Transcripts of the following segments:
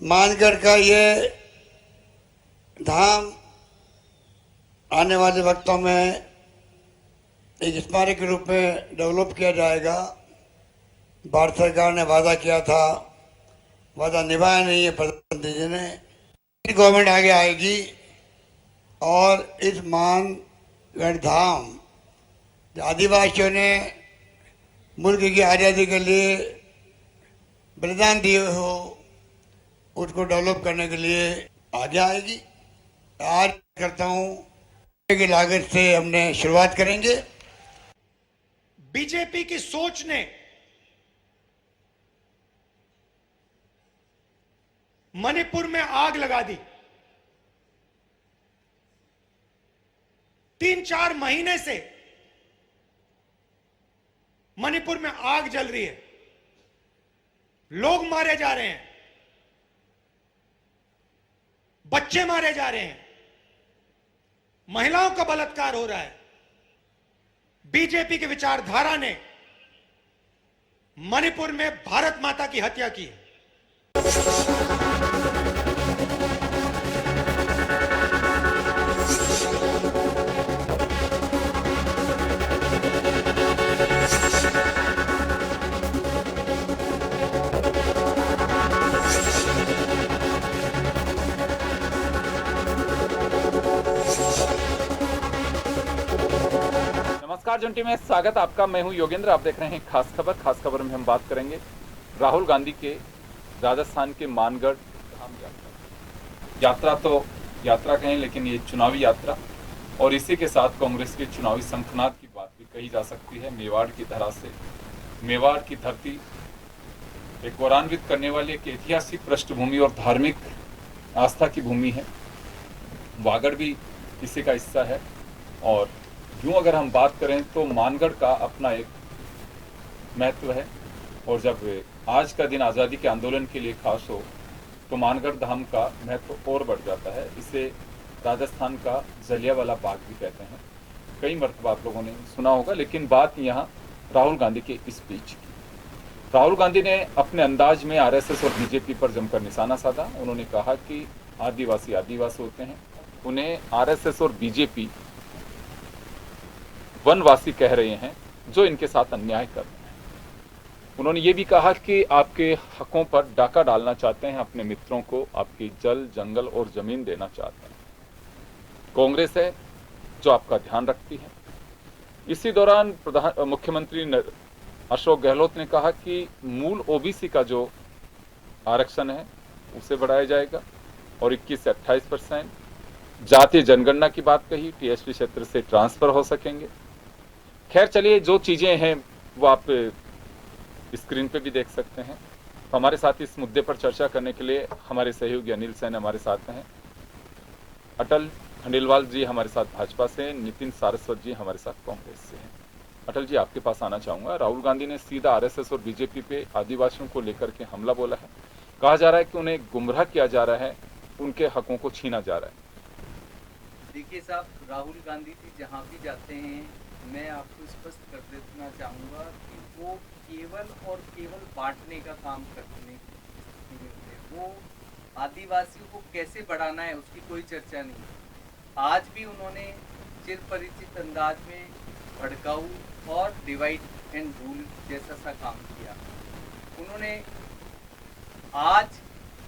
मानगढ़ का ये धाम आने वाले वक्तों में एक स्मारक के रूप में डेवलप किया जाएगा। भारत सरकार ने वादा किया था, वादा निभाया नहीं है प्रधानमंत्री जी ने। गवर्नमेंट आगे आएगी और इस मानगढ़ धाम आदिवासियों ने मुल्क की आज़ादी के लिए बलिदान दिए हो, उसको डेवलप करने के लिए आगे आएगी। आज करता हूँ की लागत से हमने शुरुआत करेंगे। बीजेपी की सोच ने मणिपुर में आग लगा दी। 3-4 महीने से मणिपुर में आग जल रही है, लोग मारे जा रहे हैं, बच्चे मारे जा रहे हैं, महिलाओं का बलात्कार हो रहा है। बीजेपी की विचारधारा ने मणिपुर में भारत माता की हत्या की है। नमस्कार जंटी में स्वागत आपका। मैं हूं योगेंद्र। आप देख रहे हैं खास खबर। खास खबर में हम बात करेंगे राहुल गांधी के राजस्थान के मानगढ़ धाम यात्रा। तो यात्रा कहें, लेकिन ये चुनावी यात्रा, और इसी के साथ कांग्रेस के चुनावी शंखनाद की बात भी कही जा सकती है। मेवाड़ की धरा से, मेवाड़ की धरती एक गौरवान्वित करने वाली एक ऐतिहासिक पृष्ठभूमि और धार्मिक आस्था की भूमि है। वागड़ भी इसी का हिस्सा है। और यूँ अगर हम बात करें तो मानगढ़ का अपना एक महत्व है। और जब आज का दिन आज़ादी के आंदोलन के लिए खास हो तो मानगढ़ धाम का महत्व और बढ़ जाता है। इसे राजस्थान का जलियांवाला बाग भी कहते हैं। कई मरतबा आप लोगों ने सुना होगा। लेकिन बात यहाँ राहुल गांधी के स्पीच की। राहुल गांधी ने अपने अंदाज में आरएसएस और बीजेपी पर जमकर निशाना साधा। उन्होंने कहा कि आदिवासी आदिवासी होते हैं, उन्हें आरएसएस और बीजेपी वनवासी कह रहे हैं जो इनके साथ अन्याय कर रहे हैं। उन्होंने ये भी कहा कि आपके हकों पर डाका डालना चाहते हैं, अपने मित्रों को आपकी जल, जंगल और जमीन देना चाहते हैं। कांग्रेस है जो आपका ध्यान रखती है। इसी दौरान मुख्यमंत्री अशोक गहलोत ने कहा कि मूल ओबीसी का जो आरक्षण है उसे बढ़ाया जाएगा और 21 से 28%। जातीय जनगणना की बात कही, टीएसपी क्षेत्र से ट्रांसफर हो सकेंगे। खैर चलिए, जो चीजें हैं वो आप स्क्रीन पे भी देख सकते हैं। तो हमारे साथ इस मुद्दे पर चर्चा करने के लिए हमारे सहयोगी अनिल सैन हमारे साथ हैं, अटल खंडेलवाल जी हमारे साथ भाजपा से, नितिन सारस्वत जी हमारे साथ कांग्रेस से हैं। अटल जी, आपके पास आना चाहूंगा। राहुल गांधी ने सीधा आरएसएस और बीजेपी पे आदिवासियों को लेकर के हमला बोला है। कहा जा रहा है कि उन्हें गुमराह किया जा रहा है, उनके हकों को छीना जा रहा है। देखिए साहब, राहुल गांधी जी जहाँ भी जाते हैं, मैं आपको स्पष्ट कर देना चाहूँगा कि वो केवल और केवल बांटने का काम करने हैं। वो आदिवासियों को कैसे बढ़ाना है उसकी कोई चर्चा नहीं। आज भी उन्होंने चिर परिचित अंदाज में भड़काऊ और डिवाइड एंड रूल जैसा सा काम किया। उन्होंने आज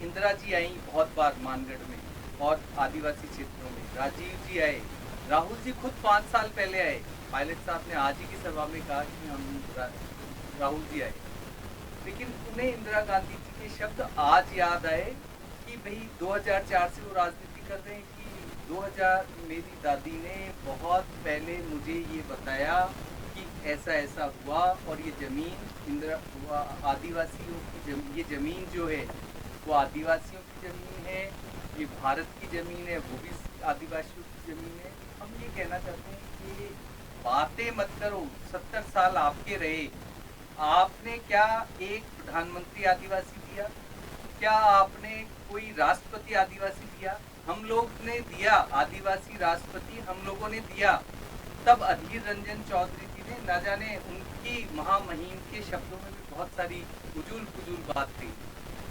इंदिरा जी आई बहुत बार मानगढ़ में और आदिवासी क्षेत्रों में, राजीव जी आए, राहुल जी खुद 5 साल पहले आए। पायलट साहब ने आज ही की सभा में कहा कि हम राहुल जी आए, लेकिन उन्हें इंदिरा गांधी जी के शब्द आज याद आए कि भाई 2004 से वो राजनीति कर रहे हैं कि 2000 मेरी दादी ने बहुत पहले मुझे ये बताया कि ऐसा ऐसा हुआ और ये जमीन इंदिरा आदिवासियों की ये जमीन जो है वो आदिवासियों की जमीन है, ये भारत की जमीन है, वो भी आदिवासियों की जमीन है। हम ये कहना चाहते हैं कि बातें मत करो। 70 साल आपके रहे, आपने क्या एक प्रधानमंत्री आदिवासी दिया? क्या आपने कोई राष्ट्रपति आदिवासी दिया? हम लोग ने दिया आदिवासी राष्ट्रपति, हम लोगों ने दिया। तब अधीर रंजन चौधरी जी ने, न जाने उनकी महामहिम के शब्दों में भी बहुत सारी उजूल फुजूल बात थी।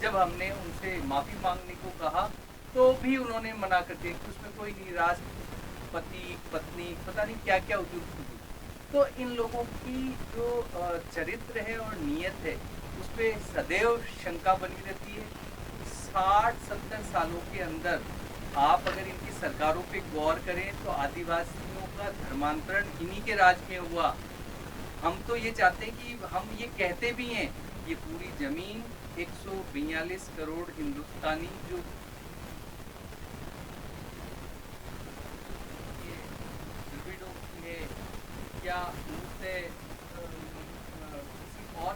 जब हमने उनसे माफ़ी मांगने को कहा तो भी उन्होंने मना कर दिया कि उसमें कोई नहीं, राष्ट्रपति पत्नी पता नहीं क्या क्या उजुर। तो इन लोगों की जो चरित्र है और नीयत है उस पर सदैव शंका बनी रहती है। 60-70 सालों के अंदर आप अगर इनकी सरकारों पे गौर करें तो आदिवासियों का धर्मांतरण इन्हीं के राज में हुआ। हम तो ये चाहते हैं कि हम ये कहते भी हैं, ये पूरी जमीन 142 करोड़ हिंदुस्तानी जो क्या उनसे किसी और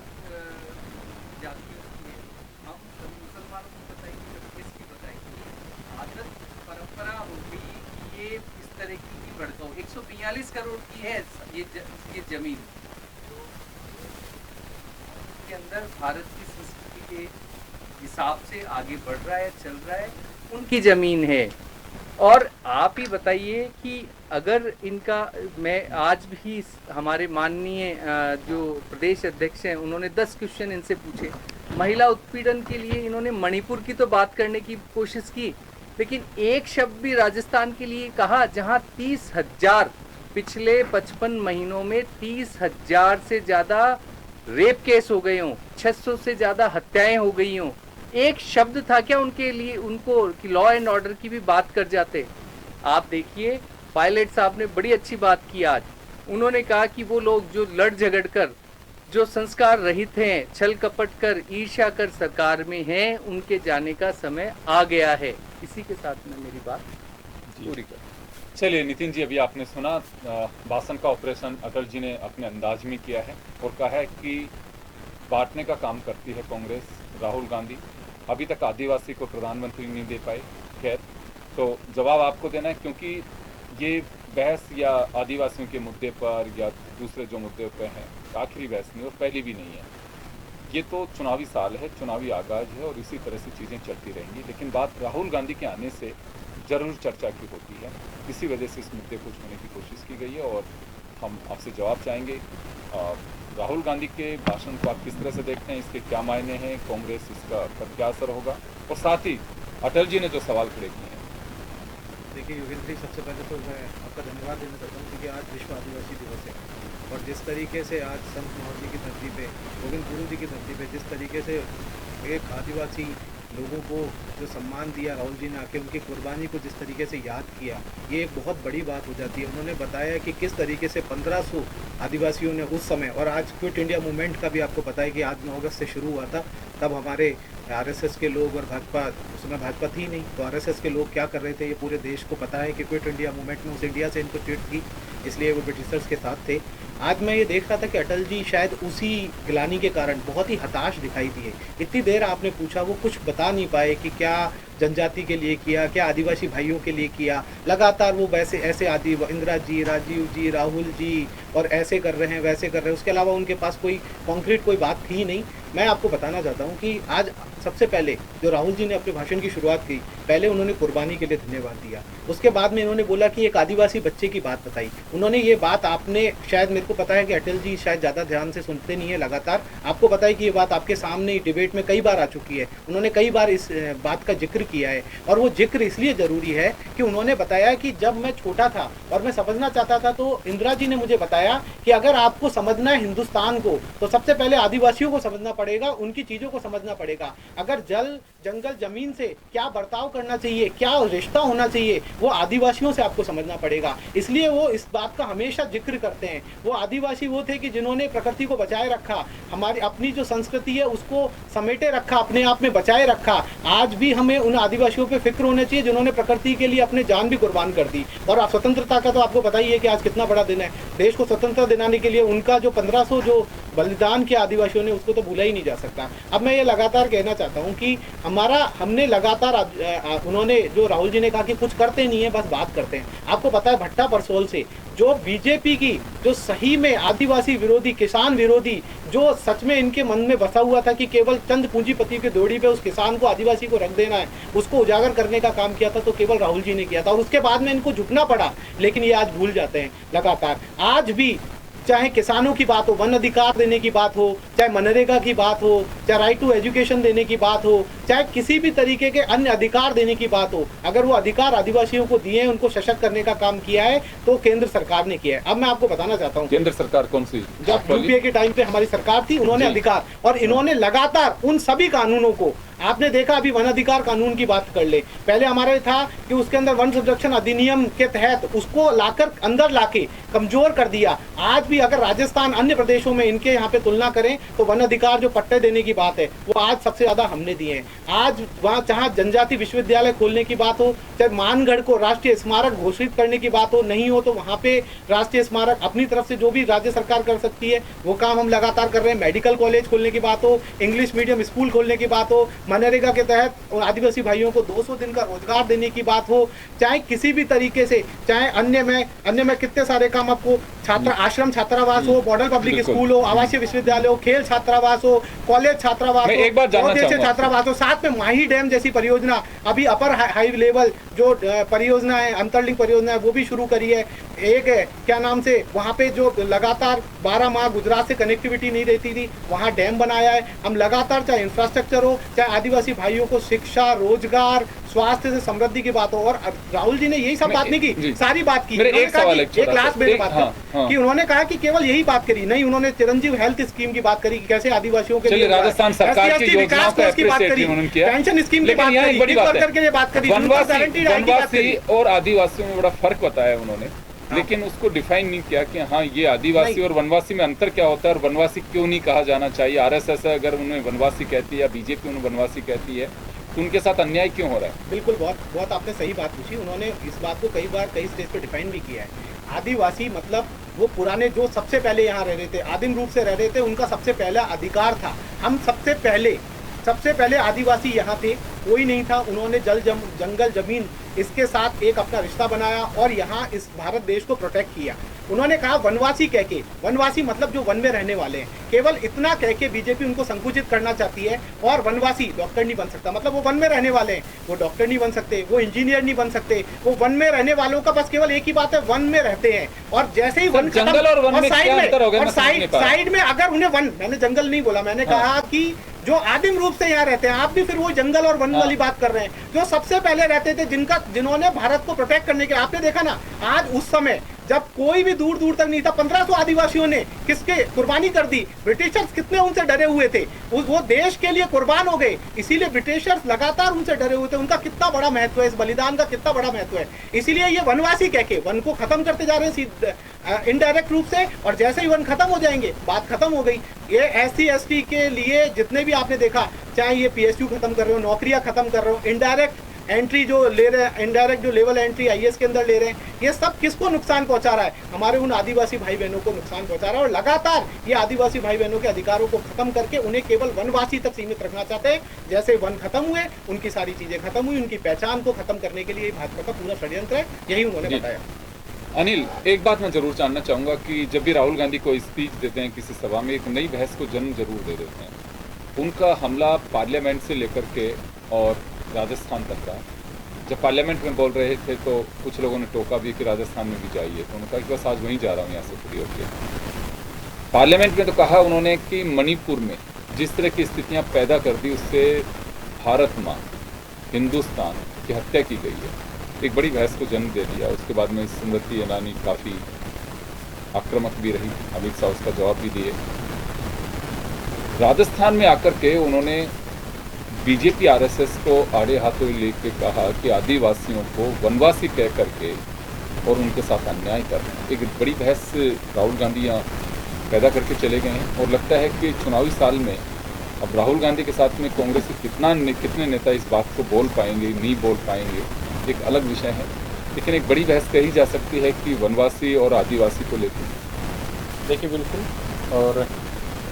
जातियों की है, हम मुसलमानों को बताएंगे, किसकी बताएंगे? आदत परंपरा हो गई कि ये इस तरह की भड़काऊ 142 करोड़ की है ये जमीन, तो के अंदर भारत की संस्कृति के हिसाब से आगे बढ़ रहा है, चल रहा है, उनकी जमीन है। और आप ही बताइए कि अगर इनका, मैं आज भी हमारे माननीय जो प्रदेश अध्यक्ष हैं उन्होंने 10 क्वेश्चन इनसे पूछे। महिला उत्पीड़न के लिए इन्होंने मणिपुर की तो बात करने की कोशिश की, लेकिन एक शब्द भी राजस्थान के लिए कहा जहां 30,000 पिछले 55 महीनों में 30,000 से ज़्यादा रेप केस हो गए हों, 600 से ज़्यादा हत्याएं हो गई हों। एक शब्द था क्या उनके लिए, उनको कि लॉ एंड ऑर्डर की भी बात कर जाते? आप देखिए पायलट साहब ने बड़ी अच्छी बात की आज। उन्होंने कहा कि वो लोग जो लड़ झगड़ कर, जो संस्कार रहित हैं, छल कपट कर, ईर्ष्या कर सरकार में हैं, उनके जाने का समय आ गया है। इसी के साथ मैं मेरी बात पूरी कर। चलिए नितिन जी, अभी आपने सुना भाषण का ऑपरेशन अटल जी ने अपने अंदाज में किया है और कहा है कि बांटने का काम करती है कांग्रेस, राहुल गांधी। अभी तक आदिवासी को प्रधानमंत्री नहीं दे पाए। खैर, तो जवाब आपको देना है, क्योंकि ये बहस या आदिवासियों के मुद्दे पर या दूसरे जो मुद्दे पर हैं आखिरी बहस नहीं और पहली भी नहीं है। ये तो चुनावी साल है, चुनावी आगाज है और इसी तरह से चीज़ें चलती रहेंगी। लेकिन बात राहुल गांधी के आने से ज़रूर चर्चा की होती है, इसी वजह से इस मुद्दे को छूने की कोशिश की गई है और हम आपसे जवाब चाहेंगे। राहुल गांधी के भाषण को आप किस तरह से देखते हैं, इसके क्या मायने हैं, कांग्रेस इसका पर क्या असर होगा, और साथ ही अटल जी ने जो सवाल खड़े किए हैं। देखिए योगेंद्र जी, सबसे पहले तो मैं आपका धन्यवाद देना चाहता हूँ क्योंकि आज विश्व आदिवासी दिवस है और जिस तरीके से आज संत मोहन जी की धरती पे, गोविंद गुरु जी की धरती पे जिस तरीके से एक आदिवासी लोगों को जो सम्मान दिया राहुल जी ने आके, उनकी कुर्बानी को जिस तरीके से याद किया, ये एक बहुत बड़ी बात हो जाती है। उन्होंने बताया कि किस तरीके से 1500 आदिवासियों ने उस समय, और आज क्विट इंडिया मूवमेंट का भी आपको पता है कि आज 9 अगस्त से शुरू हुआ था, तब हमारे आरएसएस के लोग और भाजपा, उस समय भाजपा थी नहीं, तो आरएसएस के लोग क्या कर रहे थे ये पूरे देश को पता है कि क्विट इंडिया मूवमेंट में उस इंडिया से इनको चिट थी, इसलिए वो ब्रिटिशर्स के साथ थे। आज मैं ये देख रहा था कि अटल जी शायद उसी गिलानी के कारण बहुत ही हताश दिखाई दिए। इतनी देर आपने पूछा, वो कुछ बता नहीं पाए कि क्या जनजाति के लिए किया, क्या आदिवासी भाइयों के लिए किया। लगातार वो वैसे ऐसे इंदिरा जी, राजीव जी, राहुल जी और ऐसे कर रहे हैं, वैसे कर रहे हैं, उसके अलावा उनके पास कोई कॉन्क्रीट कोई बात थी नहीं। मैं आपको बताना चाहता हूँ कि आज सबसे पहले जो राहुल जी ने अपने भाषण की शुरुआत की, पहले उन्होंने कुर्बानी के लिए धन्यवाद दिया, उसके बाद में इन्होंने बोला कि एक आदिवासी बच्चे की बात बताई। उन्होंने ये बात, आपने शायद, मेरे को पता है कि अटल जी शायद ज़्यादा ध्यान से सुनते नहीं है लगातार, आपको पता है कि ये बात आपके सामने डिबेट में कई बार आ चुकी है, उन्होंने कई बार इस बात का जिक्र किया है। और वो जिक्र इसलिए ज़रूरी है कि उन्होंने बताया कि जब मैं छोटा था और मैं समझना चाहता था तो इंदिरा जी ने मुझे बताया कि अगर आपको समझना है हिंदुस्तान को तो सबसे पहले आदिवासियों को समझना पड़ेगा, उनकी चीज़ों को समझना पड़ेगा। अगर जल, जंगल, जमीन से क्या बर्ताव करना चाहिए, क्या रिश्ता होना चाहिए, वो आदिवासियों से आपको समझना पड़ेगा। इसलिए वो इस बात का हमेशा जिक्र करते हैं। वो आदिवासी वो थे कि जिन्होंने प्रकृति को बचाए रखा, हमारी अपनी जो संस्कृति है उसको समेटे रखा, अपने आप में बचाए रखा। आज भी हमें उन आदिवासियों पे फिक्र होना चाहिए जिन्होंने प्रकृति के लिए अपने जान भी कुर्बान कर दी। और स्वतंत्रता का तो आपको पता ही है कि आज कितना बड़ा दिन है। देश को स्वतंत्रता दिलाने के लिए उनका जो 1500 जो बलिदान किया आदिवासियों ने, उसको तो भूला ही नहीं जा सकता। अब मैं ये लगातार कहना चाहता हूँ कि हमने लगातार, उन्होंने जो राहुल जी ने कहा कि कुछ करते नहीं है, बस बात करते हैं। आपको पता है भट्टा परसोल से जो बीजेपी की जो सही में आदिवासी विरोधी, किसान विरोधी, जो सच में इनके मन में बसा हुआ था कि केवल चंद पूंजीपति की दौड़ी पे उस किसान को, आदिवासी को रख देना है, उसको उजागर करने का काम किया था, तो केवल राहुल जी ने किया था। और उसके बाद में इनको झुकना पड़ा, लेकिन ये आज भूल जाते हैं लगातार। आज भी चाहे किसानों की बात हो, वन अधिकार देने की बात हो, चाहे मनरेगा की बात हो, चाहे राइट टू एजुकेशन देने की बात हो, चाहे किसी भी तरीके के अन्य अधिकार देने की बात हो, अगर वो अधिकार आदिवासियों को दिए हैं, उनको सशक्त करने का काम किया है तो केंद्र सरकार ने किया है। अब मैं आपको बताना चाहता हूँ, केंद्र सरकार कौन सी? जब यूपीए के टाइम पे हमारी सरकार थी, उन्होंने जी। अधिकार, और इन्होंने लगातार उन सभी कानूनों को, आपने देखा अभी वन अधिकार कानून की बात कर ले, पहले हमारे था कि उसके अंदर वन संरक्षण अधिनियम के तहत उसको लाकर अंदर लाके कमजोर कर दिया। आज भी अगर राजस्थान अन्य प्रदेशों में इनके यहाँ पे तुलना करें तो वन अधिकार जो पट्टे देने की बात है वो आज सबसे ज्यादा हमने दिए हैं। आज वहाँ जहाँ जनजाति विश्वविद्यालय खोलने की बात हो, चाहे मानगढ़ को राष्ट्रीय स्मारक घोषित करने की बात हो, नहीं हो तो वहाँ पे राष्ट्रीय स्मारक अपनी तरफ से जो भी राज्य सरकार कर सकती है वो काम हम लगातार कर रहे हैं। मेडिकल कॉलेज खोलने की बात हो, इंग्लिश मीडियम स्कूल खोलने की बात हो, मनरेगा के तहत आदिवासी भाइयों को 200 दिन का रोजगार देने की बात हो, चाहे किसी भी तरीके से, चाहे अन्य में कितने सारे काम आपको, छात्र आश्रम छात्रावास हो, मॉडल पब्लिक बिल्कुल। स्कूल हो, आवासीय विश्वविद्यालय हो, खेल छात्रावास हो, कॉलेज छात्रावास मैं हो, एक बात जानना और देश चाहूंगा। छात्रावास हो, साथ में माही डैम जैसी परियोजना, अभी अपर हाई लेवल जो परियोजना है, अंतरलिंक परियोजना है, वो भी शुरू करी है। एक है क्या नाम से, वहाँ पे जो लगातार 12 माह गुजरात से कनेक्टिविटी नहीं रहती थी, वहाँ डैम बनाया है। हम लगातार, चाहे इंफ्रास्ट्रक्चर हो, चाहे आदिवासी भाइयों को शिक्षा, रोजगार, स्वास्थ्य से समृद्धि की बात हो, और राहुल जी ने यही सब बात नहीं जी। की, सारी बात की। मेरे उन्होंने एक कहा सवाल कि- है, छोटा एक लास्ट सा, मेरे एक- बात हाँ, हाँ। कि उन्होंने कहा कि केवल यही बात करी नहीं, उन्होंने चिरंजीव हेल्थ स्कीम की बात करी कि कैसे आदिवासियों के चलिए, लिए राजस्थान सरकार की SC/ST योजनाओं विकास को कोष की बात appreciate करी, उन्होंने किया। पेंशन स्कीम की लेकिन बात यहाँ करी, एक बड़ी बात है, वर्कर के लिए बात करी, guaranteed IT की बात करी। वनवासी और आदिवासियों में बड़ा फर्क बताया उन्होंने, लेकिन उसको डिफाइन नहीं किया कि हाँ ये आदिवासी नहीं। और वनवासी में अंतर क्या होता है, और वनवासी क्यों नहीं कहा जाना चाहिए। आरएसएस अगर उन्हें वनवासी कहती है या बीजेपी उन्हें वनवासी कहती है तो उनके साथ अन्याय क्यों हो रहा है? बिल्कुल, बहुत आपने सही बात पूछी। उन्होंने इस बात को कई बार कई स्टेज पे डिफाइन भी किया है। आदिवासी मतलब वो पुराने जो सबसे पहले यहाँ रह रहे थे, आदिम रूप से रह रहे थे, उनका सबसे पहला अधिकार था। हम सबसे पहले आदिवासी यहाँ थे, कोई नहीं था। उन्होंने जंगल जमीन इसके साथ एक अपना रिश्ता बनाया और यहाँ इस भारत देश को प्रोटेक्ट किया। उन्होंने कहा वनवासी कह के, वनवासी मतलब जो वन में रहने वाले हैं, केवल इतना कह के बीजेपी उनको संकुचित करना चाहती है। और वनवासी डॉक्टर नहीं बन सकता, मतलब वो वन में रहने वाले हैं, वो डॉक्टर नहीं बन सकते, वो इंजीनियर नहीं बन सकते, वो वन में रहने वालों का बस केवल एक ही बात है, वन में रहते हैं। और जैसे ही वन जंगल और वन में क्या अंतर हो गया? मैं समझ नहीं पा रहा। साइड में अगर उन्हें वन, मैंने जंगल नहीं बोला, मैंने कहा कि जो आदिम रूप से यहाँ रहते हैं, आप भी फिर वो जंगल और वन वाली बात कर रहे हैं, जो सबसे पहले रहते थे, जिन्होंने भारत को प्रोटेक्ट करने के, आपने देखा ना आज उस समय जब कोई भी दूर दूर तक नहीं था, 1500 आदिवासियों ने किसके कुर्बानी कर दी। ब्रिटिशर्स कितने उनसे डरे हुए थे, वो देश के लिए कुर्बान हो गए, इसीलिए ब्रिटिशर्स लगातार उनसे डरे हुए थे। उनका कितना बड़ा महत्व है, इस बलिदान का कितना बड़ा महत्व है। इसीलिए ये वनवासी कह के वन को खत्म करते जा रहे हैं इनडायरेक्ट रूप से, और जैसे ही वन खत्म हो जाएंगे बात खत्म हो गई। ये SC/ST के लिए जितने भी आपने देखा, चाहे ये PSU खत्म कर रहे हो, नौकरियां खत्म कर रहे हो, इनडायरेक्ट एंट्री जो ले रहे हैं, इनडायरेक्ट जो लेवल एंट्री IAS के अंदर ले रहे हैं, ये सब किसको नुकसान पहुंचा रहा है? हमारे उन आदिवासी भाई बहनों को नुकसान पहुंचा रहा है। और लगातार ये आदिवासी भाई बहनों के अधिकारों को खत्म करके उन्हें केवल वनवासी तक सीमित रखना चाहते हैं। जैसे वन खत्म हुए, उनकी सारी चीजें खत्म हुई, उनकी पहचान को खत्म करने के लिए भाजपा का पूरा षड्यंत्र है, यही उन्होंने बताया। अनिल, एक बात मैं जरूर जानना चाहूंगा कि जब भी राहुल गांधी को स्पीच देते हैं किसी सभा में, एक नई बहस को जन्म जरूर दे देते हैं। उनका हमला पार्लियामेंट से लेकर के और राजस्थान तक का, जब पार्लियामेंट में बोल रहे थे तो कुछ लोगों ने टोका भी कि राजस्थान में भी जाइए, तो उन्होंने कहा कि बस आज वहीं जा रहा हूँ यहाँ से फ्री होकर। पार्लियामेंट में तो कहा उन्होंने कि मणिपुर में जिस तरह की स्थितियाँ पैदा कर दी, उससे भारत माँ हिंदुस्तान की हत्या की गई है, एक बड़ी बहस को जन्म दे दिया। उसके बाद में स्मृति ईरानी काफ़ी आक्रामक भी रही, अमित शाह उसका जवाब भी दिए। राजस्थान में आकर के उन्होंने बीजेपी RSS को आड़े हाथों लेके कहा कि आदिवासियों को वनवासी कह करके और उनके साथ अन्याय कर रहे हैं। एक बड़ी बहस राहुल गांधी यहाँ पैदा करके चले गए हैं, और लगता है कि चुनावी साल में अब राहुल गांधी के साथ में कांग्रेस के कितने नेता इस बात को बोल पाएंगे, नहीं बोल पाएंगे, एक अलग विषय है। लेकिन एक बड़ी बहस कही जा सकती है कि वनवासी और आदिवासी को लेकर। देखिए बिल्कुल, और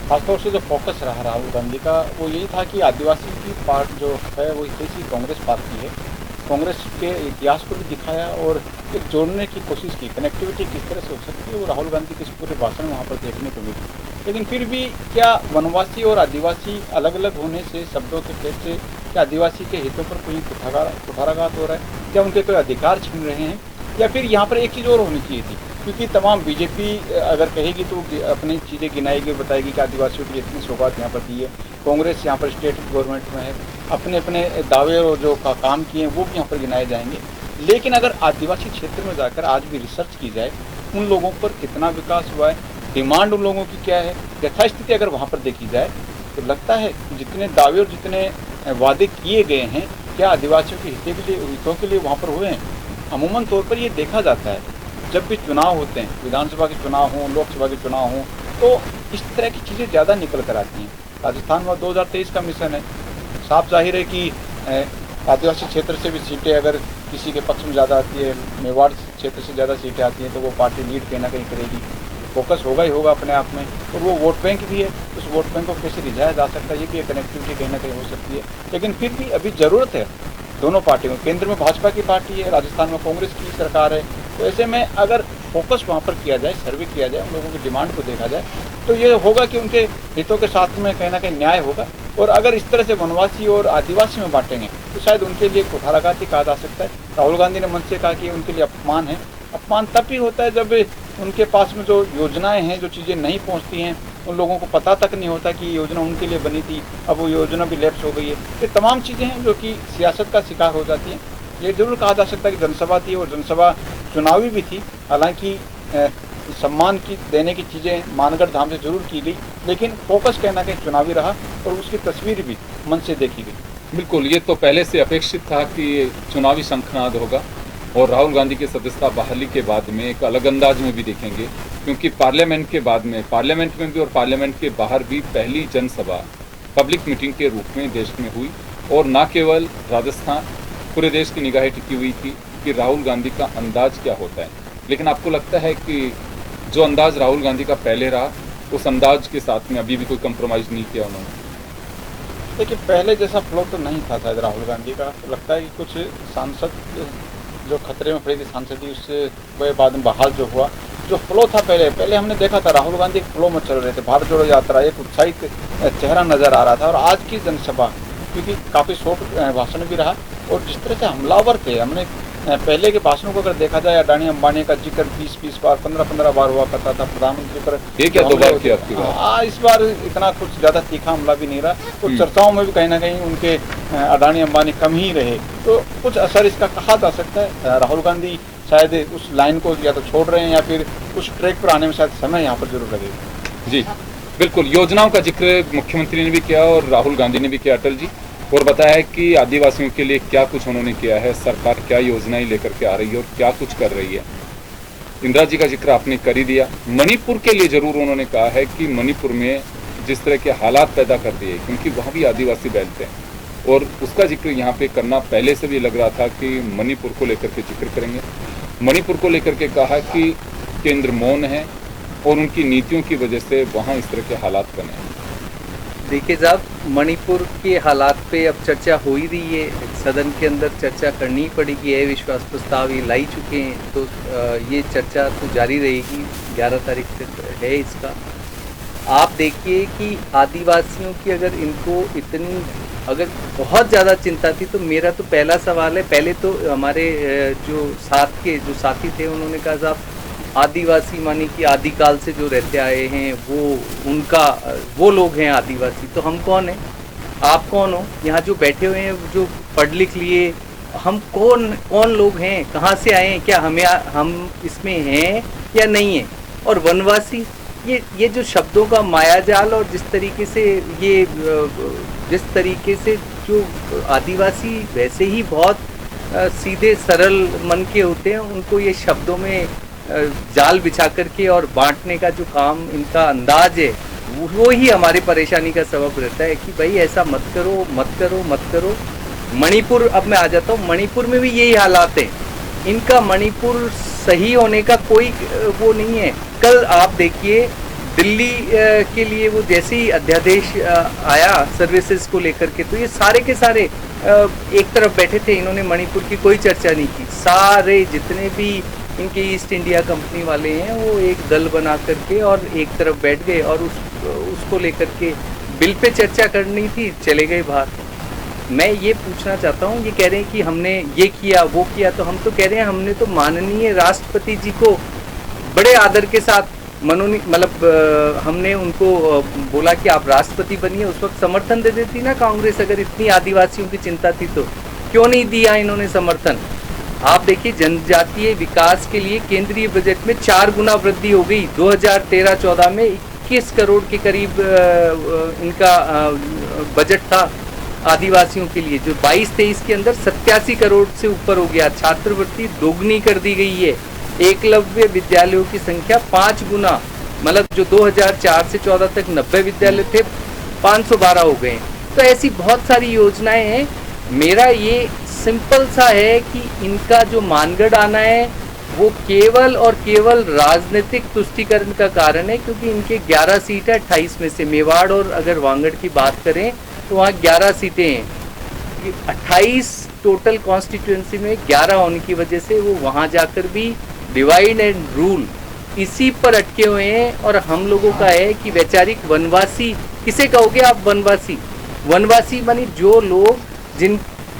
खासतौर से जो फोकस रहा राहुल गांधी का वो यही था कि आदिवासी की पार्ट जो है वो कैसी कांग्रेस पार्टी है, कांग्रेस के इतिहास को भी दिखाया और एक जोड़ने की कोशिश की, कनेक्टिविटी किस तरह से हो सकती है वो राहुल गांधी के पूरे भाषण वहाँ पर देखने को मिली। लेकिन फिर भी क्या वनवासी और आदिवासी अलग अलग होने से, शब्दों के भेद से, क्या आदिवासी के हितों पर कोई कुठाराघात हो रहा है, क्या उनके कोई अधिकार छीन रहे हैं, या फिर यहाँ पर एक चीज़ और होनी चाहिए थी क्योंकि तमाम बीजेपी अगर कहेगी तो अपनी चीज़ें गिनाएगी, बताएगी कि आदिवासियों की इतनी सौगात यहाँ पर दी है। कांग्रेस यहाँ पर स्टेट गवर्नमेंट में है, अपने अपने दावे और जो काम किए हैं वो भी यहाँ पर गिनाए जाएंगे। लेकिन अगर आदिवासी क्षेत्र में जाकर आज भी रिसर्च की जाए, उन लोगों पर कितना विकास हुआ है, डिमांड उन लोगों की क्या है, यथास्थिति अगर वहाँ पर देखी जाए तो लगता है जितने दावे और जितने वादे किए गए हैं क्या आदिवासियों के हितों के लिए वहाँ पर हुए हैं। अमूमन तौर पर ये देखा जाता है जब भी चुनाव होते हैं, विधानसभा के चुनाव हों, लोकसभा के चुनाव हों, तो इस तरह की चीज़ें ज़्यादा निकल कर आती हैं। राजस्थान में 2023 का मिशन है, साफ जाहिर है कि आदिवासी क्षेत्र से भी सीटें अगर किसी के पक्ष में ज़्यादा आती है, मेवाड़ क्षेत्र से ज़्यादा सीटें आती हैं तो वो पार्टी लीड कहीं ना कहीं करेगी, फोकस होगा ही होगा अपने आप में। और वो वोट बैंक भी है, उस वोट बैंक को कैसे रिझाया जा सकता है, ये भी एक कनेक्टिविटी कहीं ना कहीं हो सकती है। लेकिन फिर भी अभी ज़रूरत है दोनों पार्टियों, केंद्र में भाजपा की पार्टी है, राजस्थान में कांग्रेस की सरकार है, तो ऐसे में अगर फोकस वहाँ पर किया जाए, सर्वे किया जाए, उन लोगों की डिमांड को देखा जाए तो ये होगा कि उनके हितों के साथ में कहीं ना कहीं न्याय होगा। और अगर इस तरह से वनवासी और आदिवासी में बांटेंगे तो शायद उनके लिए कुठाराघात ही कहा जा सकता है। राहुल गांधी ने मंच से कहा कि उनके लिए अपमान है। अपमान तब भी होता है जब उनके पास में जो योजनाएं हैं, जो चीज़ें नहीं पहुंचती हैं, उन लोगों को पता तक नहीं होता कि ये योजना उनके लिए बनी थी, अब वो योजना भी लैप्स हो गई है। ये तमाम चीज़ें हैं जो कि सियासत का शिकार हो जाती हैं। ये जरूर कहा जा सकता है कि जनसभा थी और जनसभा चुनावी भी थी, हालांकि सम्मान की देने की चीज़ें मानगढ़ धाम से जरूर की गई, लेकिन फोकस कहीं ना कहीं चुनावी रहा और उसकी तस्वीर भी मन से देखी गई। बिल्कुल, ये तो पहले से अपेक्षित था कि चुनावी शंखनाद होगा और राहुल गांधी की सदस्यता बहाली के बाद में एक अलग अंदाज में भी देखेंगे, क्योंकि पार्लियामेंट के बाद में, पार्लियामेंट में भी और पार्लियामेंट के बाहर भी पहली जनसभा पब्लिक मीटिंग के रूप में देश में हुई। और न केवल राजस्थान, पूरे देश की निगाहें टिकी हुई थी कि राहुल गांधी का अंदाज क्या होता है। लेकिन आपको लगता है कि जो अंदाज राहुल गांधी का पहले रहा, उस अंदाज के साथ में अभी भी कोई कंप्रोमाइज़ नहीं किया उन्होंने? देखिए, पहले जैसा फ्लो तो नहीं था शायद राहुल गांधी का। तो लगता है कि कुछ सांसद जो खतरे में पड़ी थी सांसदी, उससे वह बाद में बहाल जो हुआ, जो फ्लो था पहले हमने देखा था राहुल गांधी फ्लो में चल रहे थे। भारत जोड़ो यात्रा एक उत्साहित चेहरा नजर आ रहा था। और आज की जनसभा क्योंकि काफ़ी शॉर्ट भाषण भी रहा और जिस तरह से हमलावर थे, हमने पहले के भाषणों को अगर देखा जाए, अडानी अंबानी का जिक्र 20-20 बार, 15-15 बार हुआ करता था। प्रधानमंत्री पर ये क्या 2 बार किया आपकी बात? इस बार इतना कुछ ज़्यादा तीखा हमला भी नहीं रहा। तो चर्चाओं में भी कहीं ना कहीं उनके अडानी अंबानी कम ही रहे, तो कुछ असर इसका कहा जा सकता है। राहुल गांधी शायद उस लाइन को या तो छोड़ रहे हैं या फिर उस ट्रैक पर आने में शायद समय यहाँ पर जरूर लगेगा। जी बिल्कुल, योजनाओं का जिक्र मुख्यमंत्री ने भी किया और राहुल गांधी ने भी किया, अटल जी, और बताया कि आदिवासियों के लिए क्या कुछ उन्होंने किया है, सरकार क्या योजनाएं लेकर के आ रही है और क्या कुछ कर रही है। इंदिरा जी का जिक्र आपने कर ही दिया। मणिपुर के लिए जरूर उन्होंने कहा है कि मणिपुर में जिस तरह के हालात पैदा कर दिए, क्योंकि वहाँ भी आदिवासी बैठते हैं, और उसका जिक्र यहाँ पे करना पहले से भी लग रहा था कि मणिपुर को लेकर के जिक्र करेंगे। मणिपुर को लेकर के कहा कि केंद्र मौन है और उनकी नीतियों की वजह से वहाँ इस तरह के हालात बने हैं। देखिए साहब, मणिपुर के हालात पे अब चर्चा हो ही रही है, सदन के अंदर चर्चा करनी पड़ेगी। है विश्वास प्रस्ताव ये लाई चुके हैं, तो ये चर्चा तो जारी रहेगी। 11 तारीख से है इसका। आप देखिए कि आदिवासियों की अगर इनको इतनी अगर बहुत ज़्यादा चिंता थी, तो मेरा तो पहला सवाल है, पहले तो हमारे जो साथ के जो साथी थे उन्होंने कहा साहब आदिवासी मानी कि आदिकाल से जो रहते आए हैं वो लोग हैं आदिवासी। तो हम कौन हैं, आप कौन हो, यहाँ जो बैठे हुए हैं जो पढ़ लिख लिए, हम कौन लोग हैं, कहाँ से आए हैं, क्या हम इसमें हैं या नहीं हैं। और वनवासी, ये जो शब्दों का मायाजाल और जिस तरीके से जो आदिवासी वैसे ही बहुत सीधे सरल मन के होते हैं, उनको ये शब्दों में जाल बिछा करके और बांटने का जो काम इनका अंदाज है, वो ही हमारी परेशानी का सबब रहता है कि भाई ऐसा मत करो मत करो मत करो। मणिपुर, अब मैं आ जाता हूँ, मणिपुर में भी यही हालात है। इनका मणिपुर सही होने का कोई वो नहीं है। कल आप देखिए दिल्ली के लिए वो जैसे ही अध्यादेश आया सर्विसेज को लेकर के, तो ये सारे के सारे एक तरफ बैठे थे, इन्होंने मणिपुर की कोई चर्चा नहीं की। सारे जितने भी इनके ईस्ट इंडिया कंपनी वाले हैं वो एक दल बना करके और एक तरफ बैठ गए और उसको लेकर के बिल पे चर्चा करनी थी, चले गए बाहर। मैं ये पूछना चाहता हूँ, ये कह रहे हैं कि हमने ये किया वो किया, तो हम तो कह रहे हैं हमने तो माननीय राष्ट्रपति जी को बड़े आदर के साथ हमने उनको बोला कि आप राष्ट्रपति बनिए, उस वक्त समर्थन दे देती ना कांग्रेस। अगर इतनी आदिवासियों की चिंता थी तो क्यों नहीं दिया इन्होंने समर्थन। आप देखिए, जनजातीय विकास के लिए केंद्रीय बजट में 4 गुना वृद्धि हो गई। 2013-14 में 21 करोड़ के करीब इनका बजट था आदिवासियों के लिए, जो 22-23 के अंदर 87 करोड़ से ऊपर हो गया। छात्रवृत्ति दोगुनी कर दी गई है। एकलव्य विद्यालयों की संख्या 5 गुना, मतलब जो 2004 से 14 तक 90 विद्यालय थे 512 हो गए। तो ऐसी बहुत सारी योजनाएं हैं। मेरा ये सिंपल सा है कि इनका जो मानगढ़ आना है वो केवल और केवल राजनीतिक तुष्टीकरण का कारण है, क्योंकि इनके 11 सीट है 28 में से। मेवाड़ और अगर वांगड़ की बात करें तो वहाँ 11 सीटें हैं। 28 टोटल कॉन्स्टिट्यूएंसी में 11 होने की वजह से वो वहाँ जाकर भी डिवाइड एंड रूल इसी पर अटके हुए हैं। और हम लोगों का है कि वैचारिक वनवासी किसे कहोगे आप? वनवासी, वनवासी मानी जो लोग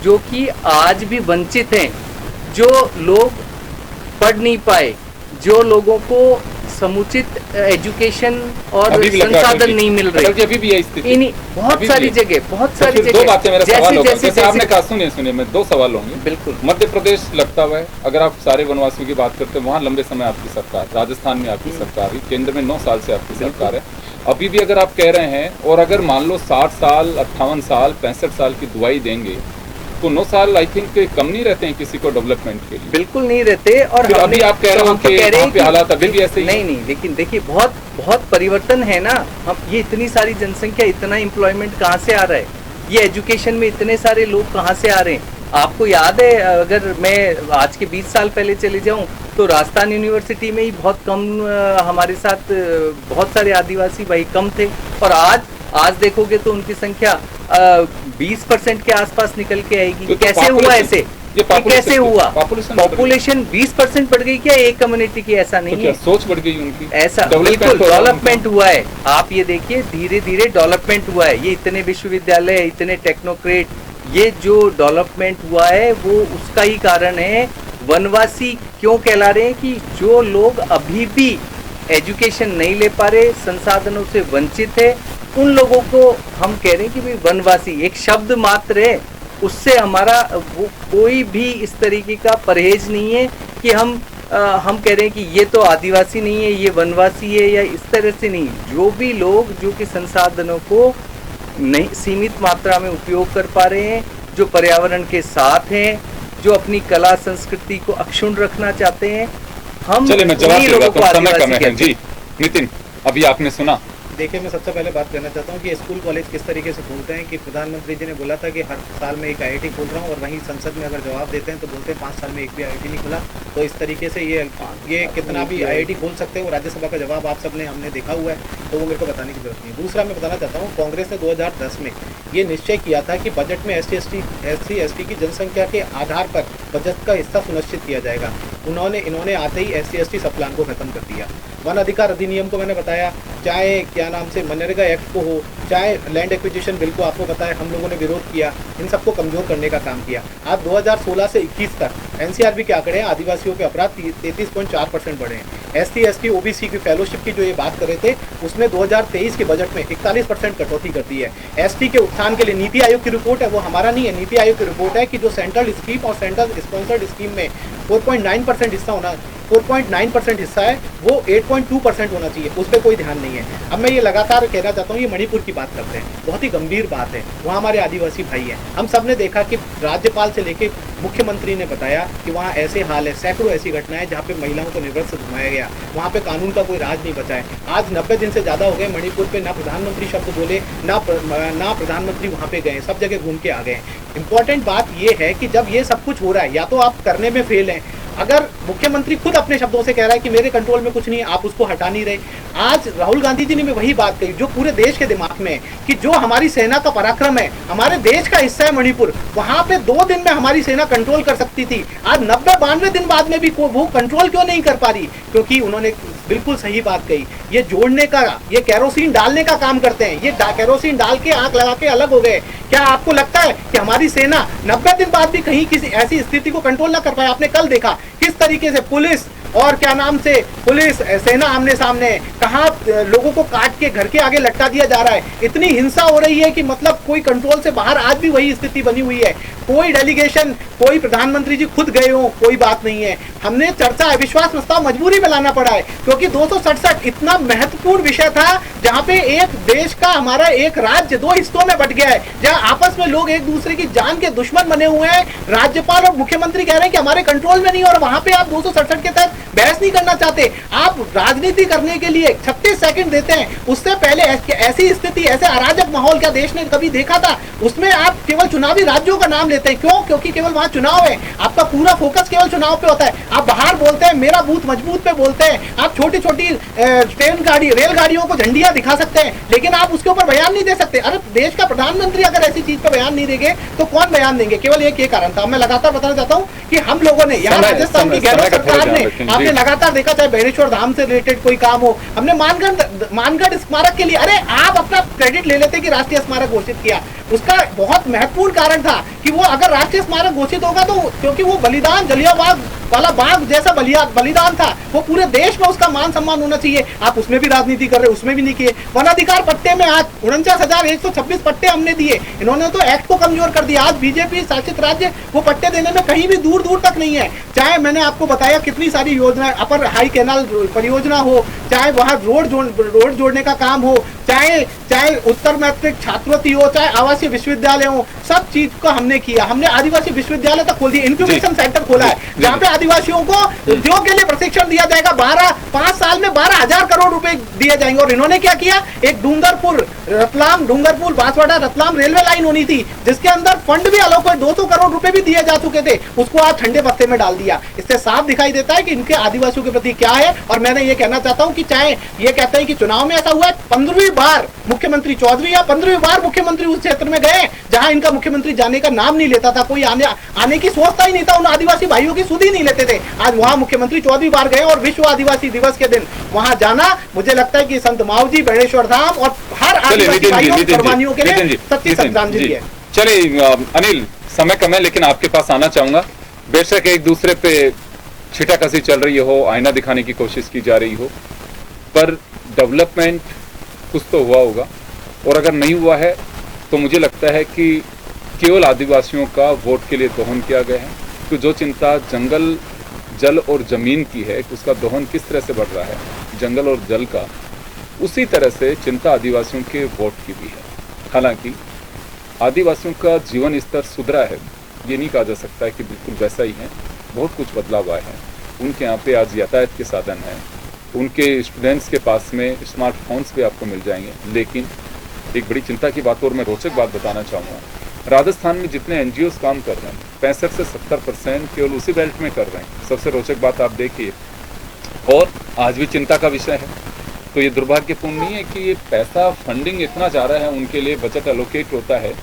जो कि आज भी वंचित हैं, जो लोग पढ़ नहीं पाए, जो लोगों को समुचित एजुकेशन और संसाधन नहीं मिल रहे। अभी भी यही स्थिति इन्हीं बहुत सारी जगह दो बातें मेरा सवाल होगा। जैसे आपने कहा, सुनिए मैं 2 सवाल होंगे। बिल्कुल। मध्य प्रदेश लगता हुआ है, अगर आप सारे वनवासियों की बात करते हैं, वहाँ लंबे समय आपकी सरकार, राजस्थान में आपकी सरकार है, केंद्र में 9 साल से आपकी सरकार है। अभी भी अगर आप कह रहे हैं, और अगर मान लो 60 साल 58 साल 65 साल की दुआई देंगे तो 9 साल आई थिंक कम नहीं रहते हैं किसी को डेवलपमेंट के लिए। बिल्कुल नहीं रहते। और अभी आप कह रहे हो कि वहाँ पे हालात अभी भी ऐसे ही नहीं, लेकिन देखिए बहुत परिवर्तन है ना। हम ये इतनी सारी जनसंख्या, इतना एम्प्लॉयमेंट कहाँ से आ रहा है? ये एजुकेशन में इतने सारे लोग कहाँ से आ रहे हैं? आपको याद है, अगर मैं आज के 20 साल पहले चले जाऊं तो राजस्थान यूनिवर्सिटी में ही बहुत कम हमारे साथ बहुत सारे आदिवासी भाई कम थे। और आज देखोगे तो उनकी संख्या 20% के आसपास निकल के आएगी। तो कैसे हुआ ऐसे? ये कैसे हुआ? पॉपुलेशन 20% बढ़ गई क्या एक कम्युनिटी की? ऐसा नहीं है, सोच बढ़ गई उनकी। ऐसा बिल्कुल डेवलपमेंट हुआ है। आप ये देखिए, धीरे धीरे डेवलपमेंट हुआ है। ये इतने विश्वविद्यालय, इतने टेक्नोक्रेट, ये जो डेवलपमेंट हुआ है वो उसका ही कारण है। वनवासी क्यों कहला रहे हैं? कि जो लोग अभी भी एजुकेशन नहीं ले पा रहे, संसाधनों से वंचित है, उन लोगों को हम कह रहे हैं कि भाई वनवासी एक शब्द मात्र है, उससे हमारा वो कोई भी इस तरीके का परहेज नहीं है कि हम कह रहे हैं कि ये तो आदिवासी नहीं है, ये वनवासी है, या इस तरह से नहीं। जो भी लोग जो कि संसाधनों को नहीं सीमित मात्रा में उपयोग कर पा रहे हैं, जो पर्यावरण के साथ हैं, जो अपनी कला संस्कृति को अक्षुण्ण रखना चाहते हैं, हम चलिए मैं जवाब दे रहा हूं, समय कम है। जी नितिन, अभी आपने सुना। देखिए, मैं सबसे पहले बात करना चाहता हूँ कि स्कूल कॉलेज किस तरीके से खोलते हैं। कि प्रधानमंत्री जी ने बोला था कि हर साल में एक IIT खोल रहा हूँ, और वहीं संसद में अगर जवाब देते हैं तो बोलते हैं 5 साल में एक भी IIT नहीं खुला। तो इस तरीके से ये कितना भी IIT खोल सकते हैं, वो राज्यसभा का जवाब आप सबने हमने देखा हुआ है, तो वो मेरे को बताने की जरूरत नहीं। दूसरा मैं बताना चाहता हूँ, कांग्रेस ने 2010 में ये निश्चय किया था कि बजट में SC/ST की जनसंख्या के आधार पर बजट का हिस्सा सुनिश्चित किया जाएगा। इन्होंने आते ही SC/ST सब प्लान को खत्म कर दिया। वन अधिकार अधिनियम को मैंने बताया, चाहे क्या नाम से मनरेगा एक्ट को हो, चाहे लैंड एक्विजिशन बिल को, आपको बताया हम लोगों ने विरोध किया, इन सबको कमजोर करने का काम किया। आज 2016 से 21 तक NCRB के आंकड़े हैं, आदिवासियों के अपराध 33.4% बढ़े हैं। SC/ST OBC की फेलोशिप की जो ये बात कर रहे थे, उसमें 2023 के बजट में 41% कटौती कर दी है। ST के उत्थान के लिए नीति आयोग की रिपोर्ट है, वो हमारा नहीं है, नीति आयोग की रिपोर्ट है कि जो सेंट्रल स्कीम और सेंट्रल स्पॉन्सर्ड स्कीम में 4.9% हिस्सा है, वो 8.2% होना चाहिए, उस पर कोई ध्यान नहीं है। अब मैं ये लगातार कहना चाहता हूँ, ये मणिपुर की बात करते हैं, बहुत ही गंभीर बात है। वहाँ हमारे आदिवासी भाई हैं, हम सब ने देखा कि राज्यपाल से लेके मुख्यमंत्री ने बताया कि वहाँ ऐसे हाल है, सैकड़ों ऐसी घटनाएं जहाँ पे महिलाओं को निवृत्त घुमाया गया, वहाँ पे कानून का कोई राज नहीं बचा है। आज 90 दिन से ज़्यादा हो गए, मणिपुर पे ना प्रधानमंत्री शब्द बोले, ना प्रधानमंत्री वहाँ पे गए, सब जगह घूम के आ गए। इंपॉर्टेंट बात ये है कि जब ये सब कुछ हो रहा है, या तो आप करने में फेल हैं, अगर मुख्यमंत्री खुद अपने शब्दों से कह रहा है कि मेरे कंट्रोल में कुछ नहीं है, आप उसको हटा नहीं रहे। आज राहुल गांधी जी ने भी वही बात कही जो पूरे देश के दिमाग में है कि जो हमारी सेना का पराक्रम है, हमारे देश का हिस्सा है मणिपुर, वहां पे 2 दिन में हमारी सेना कंट्रोल कर सकती थी। आज 90-92 दिन बाद में भी वो कंट्रोल क्यों नहीं कर पा रही? क्योंकि उन्होंने बिल्कुल सही बात कही, ये जोड़ने का, ये कैरोसिन डालने का काम करते हैं, ये कैरोसिन डाल के आंख लगा के अलग हो गए। क्या आपको लगता है कि हमारी सेना 90 दिन बाद भी कहीं किसी ऐसी स्थिति को कंट्रोल ना कर पाए? आपने कल देखा किस तरीके से पुलिस और क्या नाम से पुलिस सेना आमने सामने, कहाँ लोगों को काट के घर के आगे लटका दिया जा रहा है। इतनी हिंसा हो रही है कि मतलब कोई कंट्रोल से बाहर, आज भी वही स्थिति बनी हुई है। कोई डेलीगेशन, कोई प्रधानमंत्री जी खुद गए हो, कोई बात नहीं है। हमने चर्चा अविश्वास प्रस्ताव मजबूरी में लाना पड़ा है, क्योंकि 267 इतना महत्वपूर्ण विषय था, जहां पे एक देश का, हमारा एक राज्य 2 हिस्सों में बट गया है, जहां आपस में लोग एक दूसरे की जान के दुश्मन बने हुए हैं। राज्यपाल और मुख्यमंत्री कह रहे हैं कि हमारे कंट्रोल में नहीं, और वहां पे आप 267 के तहत बहस नहीं करना चाहते। आप राजनीति करने के लिए 36 सेकंड देते हैं, उससे पहले ऐसी स्थिति, ऐसे अराजक माहौल क्या देश ने कभी देखा था? उसमें आप केवल चुनावी राज्यों का नाम लेते हैं। क्यों? क्योंकि केवल वहां चुनाव है, आपका पूरा फोकस केवल चुनाव पे होता है। आप बाहर बोलते हैं मेरा बूथ मजबूत पे बोलते हैं, आप छोटी छोटी रेलगाड़ियों को झंडियां दिखा सकते हैं, लेकिन आप उसके ऊपर बयान नहीं दे सकते। अरे देश का प्रधानमंत्री अगर ऐसी चीज पे बयान नहीं देंगे तो कौन बयान देंगे? केवल एक ये कारण था। मैं लगातार बताना चाहता हूँ कि हम लोगों ने यहाँ राजस्थान की गहलोत सरकार ने, आपने लगातार देखा, चाहे बेणेश्वर धाम से रिलेटेड कोई काम हो, हमने मानगढ़ स्मारक के लिए, अरे आप अपना क्रेडिट ले लेते कि राष्ट्रीय स्मारक घोषित किया। उसका बहुत महत्वपूर्ण कारण था कि वो अगर राष्ट्रीय स्मारक घोषित होगा तो, क्योंकि वो बलिदान, जलियांवाला वाला बाग जैसा बलिदान था, वो पूरे देश में उसका मान सम्मान होना चाहिए। आप उसमें भी राजनीति कर रहे, उसमें भी नहीं किए। वनाधिकार पट्टे में आज 49,126 पट्टे हमने दिए, इन्होंने तो एक्ट को कमजोर कर दिया। आज बीजेपी शासित राज्य वो पट्टे देने में कहीं भी दूर दूर तक नहीं है। चाहे मैंने आपको बताया कितनी सारी योजनाएं, अपर हाई कैनाल परियोजना हो, चाहे वहां रोड जोड़ने का काम हो, चाहे उत्तर मैट्रिक छात्रवृत्ति हो, चाहे आवासीय विश्वविद्यालय हो, सब चीज को हमने किया। हमने आदिवासी विश्वविद्यालय तक खोल दिया, इंक्यूबेशन सेंटर खोला है, जहाँ पे आदिवासियों को उद्योग के लिए प्रशिक्षण दिया जाएगा। 5 साल में 12,000 करोड़ रुपए दिए जाएंगे। और इन्होंने क्या किया? एक डूंगरपुर बांसवाड़ा रतलाम रेलवे लाइन होनी थी, जिसके अंदर फंड भी अलग हुए, 200 करोड़ रुपए भी दिए जा चुके थे, उसको आज ठंडे पत्ते में डाल दिया। इससे साफ दिखाई देता है कि इनके आदिवासियों के प्रति क्या है। और मैंने ये कहना चाहता हूं कि चाहे ये कहते हैं कि चुनाव में ऐसा हुआ है, 15वीं बार मुख्यमंत्री चौधरी या 15वीं बार मुख्यमंत्री उस क्षेत्र में गए जहां इनका मुख्यमंत्री जाने का नाम नहीं लेता था, कोई आने की सोचता ही नहीं था, उन आदिवासी भाइयों की सुध ही नहीं लेते थे। आज वहां मुख्यमंत्री 14वीं बार गए और विश्व आदिवासी दिवस के दिन वहां जाना, मुझे लगता है कि संत मावजी, बेणेश्वर धाम और हर आदिवासी भाइयों की कुर्बानियों के लिए सच्ची श्रद्धांजलि है। चलिए अनिल, समय कम है लेकिन आपके पास आना चाहूंगा। बेशक एक दूसरे पे छिटाकसी चल रही हो, आईना दिखाने की कोशिश की जा रही हो, पर डेवलपमेंट कुछ तो हुआ होगा। और अगर नहीं हुआ है तो मुझे लगता है कि केवल आदिवासियों का वोट के लिए दोहन किया गया है। तो जो चिंता जंगल, जल और जमीन की है, उसका दोहन किस तरह से बढ़ रहा है, जंगल और जल का, उसी तरह से चिंता आदिवासियों के वोट की भी है। हालांकि आदिवासियों का जीवन स्तर सुधरा है, ये नहीं कहा जा सकता है कि बिल्कुल वैसा ही है। बहुत कुछ बदलाव आया है। उनके यहाँ पे आज यातायात के साधन हैं, उनके स्टूडेंट्स के पास में स्मार्टफोन्स भी आपको मिल जाएंगे। लेकिन एक बड़ी चिंता की बात और मैं रोचक बात बताना चाहूँगा, राजस्थान में जितने एनजीओ काम कर रहे हैं 65 से 70% केवल उसी बेल्ट में कर रहे हैं। सबसे रोचक बात आप देखिए, और आज भी चिंता का विषय है। तो ये दुर्भाग्यपूर्ण नहीं है कि ये पैसा, फंडिंग इतना जा रहा है, उनके लिए बजट एलोकेट होता है,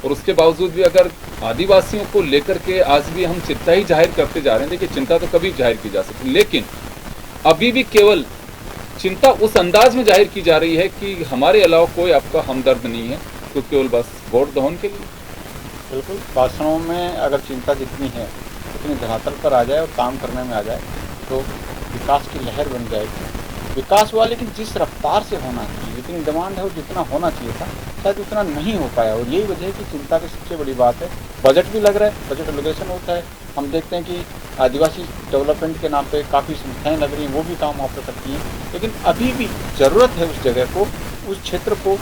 और उसके बावजूद भी अगर आदिवासियों को लेकर के आज भी हम चिंता ही जाहिर करते जा रहे हैं। देखिए, चिंता तो कभी जाहिर की जा सकती, लेकिन अभी भी केवल चिंता उस अंदाज में जाहिर की जा रही है कि हमारे अलावा कोई आपका हमदर्द नहीं है, तो केवल बस वोट दोहन के लिए। बिल्कुल, भाषणों में अगर चिंता जितनी है उतनी धरातल पर आ जाए और काम करने में आ जाए तो विकास की लहर बन जाएगी। विकास हुआ, लेकिन जिस रफ्तार से होना चाहिए, जितनी डिमांड है वो जितना होना चाहिए था, शायद उतना नहीं हो पाया। और यही वजह है कि चिंता की सबसे बड़ी बात है। बजट भी लग रहा है, बजट एलोकेशन होता है। हम देखते हैं कि आदिवासी डेवलपमेंट के नाम पे काफ़ी संस्थाएं लग रही हैं, वो भी काम वहाँ पर करती हैं, लेकिन अभी भी ज़रूरत है उस जगह को, उस क्षेत्र को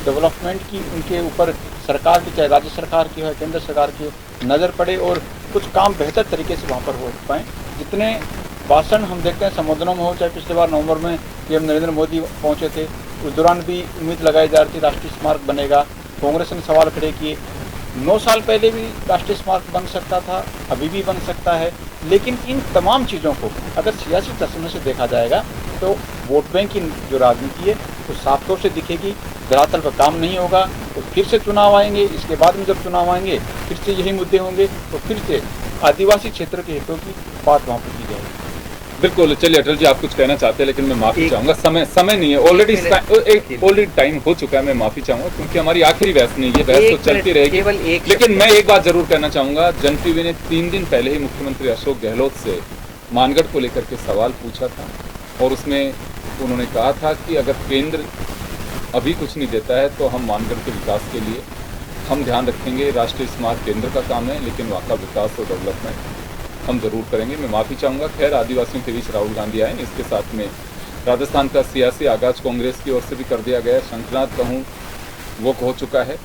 डेवलपमेंट की, उनके ऊपर सरकार की, चाहे राज्य सरकार की हो, केंद्र सरकार की हो, नज़र पड़े और कुछ काम बेहतर तरीके से वहाँ पर हो पाएँ। जितने भाषण हम देखते हैं संबोधनों में हो, चाहे पिछले बार नवंबर में पीएम नरेंद्र मोदी पहुँचे थे, उस दौरान भी उम्मीद लगाई जा रही थी राष्ट्रीय स्मारक बनेगा। कांग्रेस ने सवाल खड़े किए, 9 साल पहले भी राष्ट्रीय स्मारक बन सकता था, अभी भी बन सकता है। लेकिन इन तमाम चीज़ों को अगर सियासी दर्शनों से देखा जाएगा तो वोट बैंक की जो राजनीति है वो साफ तौर से दिखेगी। धरातल पर काम नहीं होगा तो फिर से चुनाव आएंगे, इसके बाद में जब चुनाव आएंगे फिर से यही मुद्दे होंगे, तो फिर से आदिवासी क्षेत्र के हितों की बात वहाँ पर की जाएगी। बिल्कुल। चलिए अटल जी, आप कुछ कहना चाहते हैं, लेकिन मैं माफी चाहूंगा, समय नहीं है, ऑलरेडी टाइम हो चुका है। मैं माफी चाहूंगा क्योंकि हमारी आखिरी बहस नहीं है, बहस तो चलती रहेगी। लेकिन मैं एक बात जरूर कहना चाहूंगा, जन टीवी ने 3 दिन पहले ही मुख्यमंत्री अशोक गहलोत से मानगढ़ को लेकर के सवाल पूछा था और उसमें उन्होंने कहा था कि अगर केंद्र अभी कुछ नहीं देता है तो हम मानगढ़ के विकास के लिए हम ध्यान रखेंगे। राष्ट्रीय स्मारक केंद्र का काम है, लेकिन वहाँ का विकास और डेवलपमेंट हम जरूर करेंगे। मैं माफ़ी चाहूँगा। खैर, आदिवासियों के बीच राहुल गांधी आए, इसके साथ में राजस्थान का सियासी आगाज कांग्रेस की ओर से भी कर दिया गया। शंखनाद कहूँ वो हो चुका है।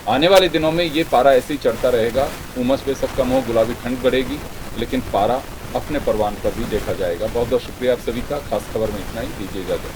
आने वाले दिनों में ये पारा ऐसे ही चढ़ता रहेगा। उमस बेशक कम हो, गुलाबी ठंड बढ़ेगी, लेकिन पारा अपने परवान पर भी देखा जाएगा। बहुत बहुत शुक्रिया आप सभी का। खास खबर में इतना ही, दीजिए इजाजत।